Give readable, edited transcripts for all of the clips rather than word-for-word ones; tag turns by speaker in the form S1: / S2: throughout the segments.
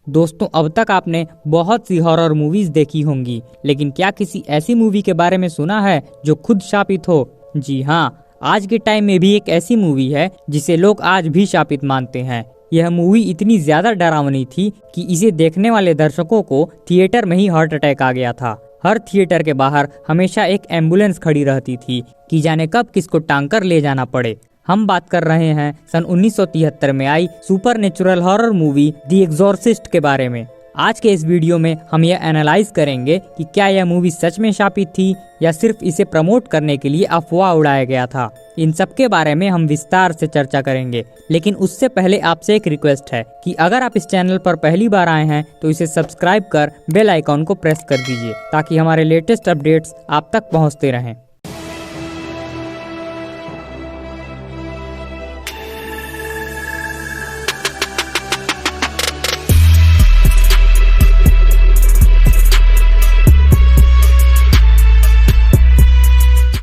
S1: दोस्तों, अब तक आपने बहुत सी हॉरर मूवीज देखी होंगी, लेकिन क्या किसी ऐसी मूवी के बारे में सुना है जो खुद शापित हो? जी हाँ, आज के टाइम में भी एक ऐसी मूवी है जिसे लोग आज भी शापित मानते हैं। यह मूवी इतनी ज्यादा डरावनी थी कि इसे देखने वाले दर्शकों को थिएटर में ही हार्ट अटैक आ गया था। हर थिएटर के बाहर हमेशा एक एम्बुलेंस खड़ी रहती थी कि जाने कब किसको टांग कर ले जाना पड़े। हम बात कर रहे हैं सन 1973 में आई supernatural horror movie the exorcist के बारे में। आज के इस वीडियो में हम यह एनालाइज करेंगे कि क्या यह मूवी सच में शापित थी या सिर्फ इसे प्रमोट करने के लिए अफवाह उड़ाया गया था। इन सब के बारे में हम विस्तार से चर्चा करेंगे, लेकिन उससे पहले आपसे एक रिक्वेस्ट है कि अगर आप इस चैनल पर पहली बार आए हैं तो इसे सब्सक्राइब कर बेल आइकॉन को प्रेस कर दीजिए ताकि हमारे लेटेस्ट अपडेट्स आप तक पहुँचते रहें।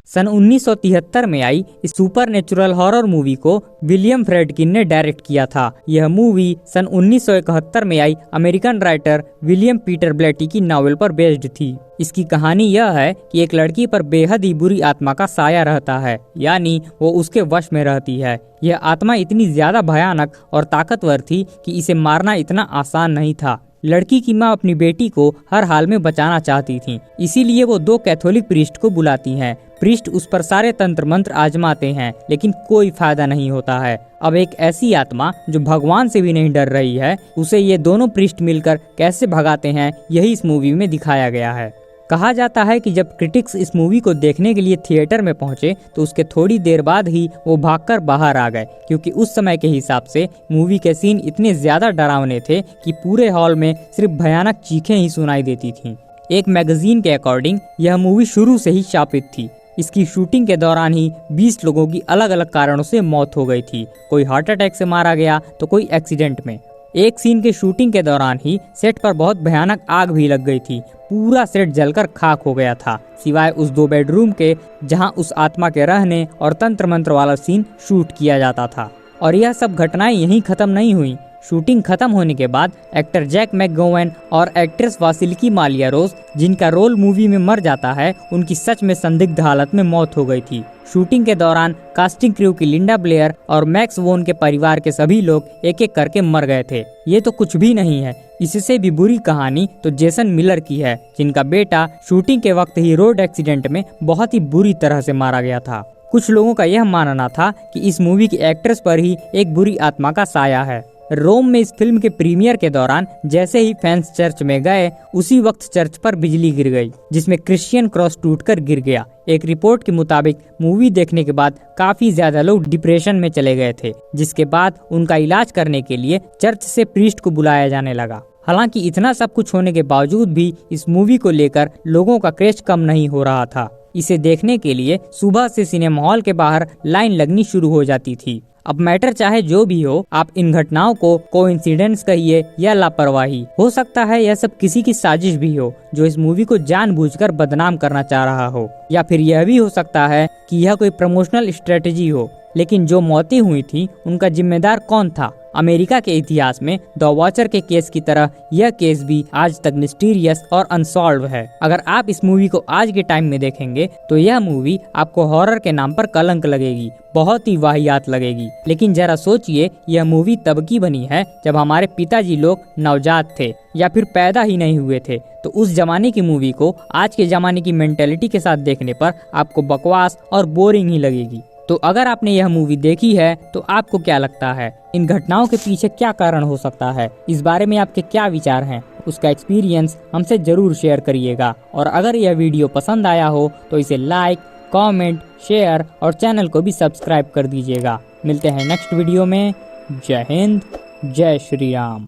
S1: सन 1973 में आई इस सुपरनेचुरल हॉरर मूवी को विलियम फ्रेडकिन ने डायरेक्ट किया था। यह मूवी सन 1971 में आई अमेरिकन राइटर विलियम पीटर ब्लेटी की नॉवेल पर बेस्ड थी। इसकी कहानी यह है कि एक लड़की पर बेहद ही बुरी आत्मा का साया रहता है, यानी वो उसके वश में रहती है। यह आत्मा इतनी ज्यादा भयानक और ताकतवर थी कि इसे मारना इतना आसान नहीं था। लड़की की माँ अपनी बेटी को हर हाल में बचाना चाहती थी, इसीलिए वो 2 कैथोलिक प्रीस्ट को बुलाती हैं। प्रीस्ट उस पर सारे तंत्र मंत्र आजमाते हैं, लेकिन कोई फायदा नहीं होता है। अब एक ऐसी आत्मा जो भगवान से भी नहीं डर रही है, उसे ये दोनों प्रीस्ट मिलकर कैसे भगाते हैं, यही इस मूवी में दिखाया गया है। कहा जाता है कि जब क्रिटिक्स इस मूवी को देखने के लिए थिएटर में पहुंचे तो उसके थोड़ी देर बाद ही वो भागकर बाहर आ गए, क्योंकि उस समय के हिसाब से मूवी के सीन इतने ज्यादा डरावने थे कि पूरे हॉल में सिर्फ भयानक चीखें ही सुनाई देती थीं। एक मैगजीन के अकॉर्डिंग यह मूवी शुरू से ही शापित थी। इसकी शूटिंग के दौरान ही 20 लोगों की अलग अलग कारणों से मौत हो गई थी। कोई हार्ट अटैक से मारा गया तो कोई एक्सीडेंट में। एक सीन के शूटिंग के दौरान ही सेट पर बहुत भयानक आग भी लग गई थी। पूरा सेट जलकर खाक हो गया था, सिवाय उस 2 बेडरूम के जहां उस आत्मा के रहने और तंत्र मंत्र वाला सीन शूट किया जाता था। और यह सब घटनाएं यहीं खत्म नहीं हुई। शूटिंग खत्म होने के बाद एक्टर जैक मैकगोवन और एक्ट्रेस वासिल्की मालिया रोज, जिनका रोल मूवी में मर जाता है, उनकी सच में संदिग्ध हालत में मौत हो गई थी। शूटिंग के दौरान कास्टिंग क्रू की लिंडा ब्लेयर और मैक्स वोन के परिवार के सभी लोग एक एक करके मर गए थे। ये तो कुछ भी नहीं है, इससे भी बुरी कहानी तो जेसन मिलर की है, जिनका बेटा शूटिंग के वक्त ही रोड एक्सीडेंट में बहुत ही बुरी तरह से मारा गया था। कुछ लोगों का यह मानना था कि इस मूवी की एक्ट्रेस पर ही एक बुरी आत्मा का साया है। रोम में इस फिल्म के प्रीमियर के दौरान जैसे ही फैंस चर्च में गए, उसी वक्त चर्च पर बिजली गिर गई, जिसमें क्रिश्चियन क्रॉस टूटकर गिर गया। एक रिपोर्ट के मुताबिक मूवी देखने के बाद काफी ज्यादा लोग डिप्रेशन में चले गए थे, जिसके बाद उनका इलाज करने के लिए चर्च से प्रीस्ट को बुलाया जाने लगा। हालांकि इतना सब कुछ होने के बावजूद भी इस मूवी को लेकर लोगों का क्रेज कम नहीं हो रहा था। इसे देखने के लिए सुबह से सिनेमा हॉल के बाहर लाइन लगनी शुरू हो जाती थी। अब मैटर चाहे जो भी हो, आप इन घटनाओं को कोइंसिडेंस कहिए या लापरवाही, हो सकता है यह सब किसी की साजिश भी हो जो इस मूवी को जानबूझकर बदनाम करना चाह रहा हो, या फिर यह भी हो सकता है कि यह कोई प्रमोशनल स्ट्रेटेजी हो। लेकिन जो मौतें हुई थी उनका जिम्मेदार कौन था? अमेरिका के इतिहास में द वॉचर के केस की तरह यह केस भी आज तक मिस्टीरियस और अनसॉल्व है। अगर आप इस मूवी को आज के टाइम में देखेंगे तो यह मूवी आपको हॉरर के नाम पर कलंक लगेगी, बहुत ही वाहियात लगेगी। लेकिन जरा सोचिए, यह मूवी तब की बनी है जब हमारे पिताजी लोग नवजात थे या फिर पैदा ही नहीं हुए थे। तो उस जमाने की मूवी को आज के जमाने की मेंटेलिटी के साथ देखने पर आपको बकवास और बोरिंग ही लगेगी। तो अगर आपने यह मूवी देखी है तो आपको क्या लगता है, इन घटनाओं के पीछे क्या कारण हो सकता है? इस बारे में आपके क्या विचार हैं? उसका एक्सपीरियंस हमसे जरूर शेयर करिएगा। और अगर यह वीडियो पसंद आया हो तो इसे लाइक, कमेंट, शेयर और चैनल को भी सब्सक्राइब कर दीजिएगा। मिलते हैं नेक्स्ट वीडियो में। जय हिंद, जय श्री राम।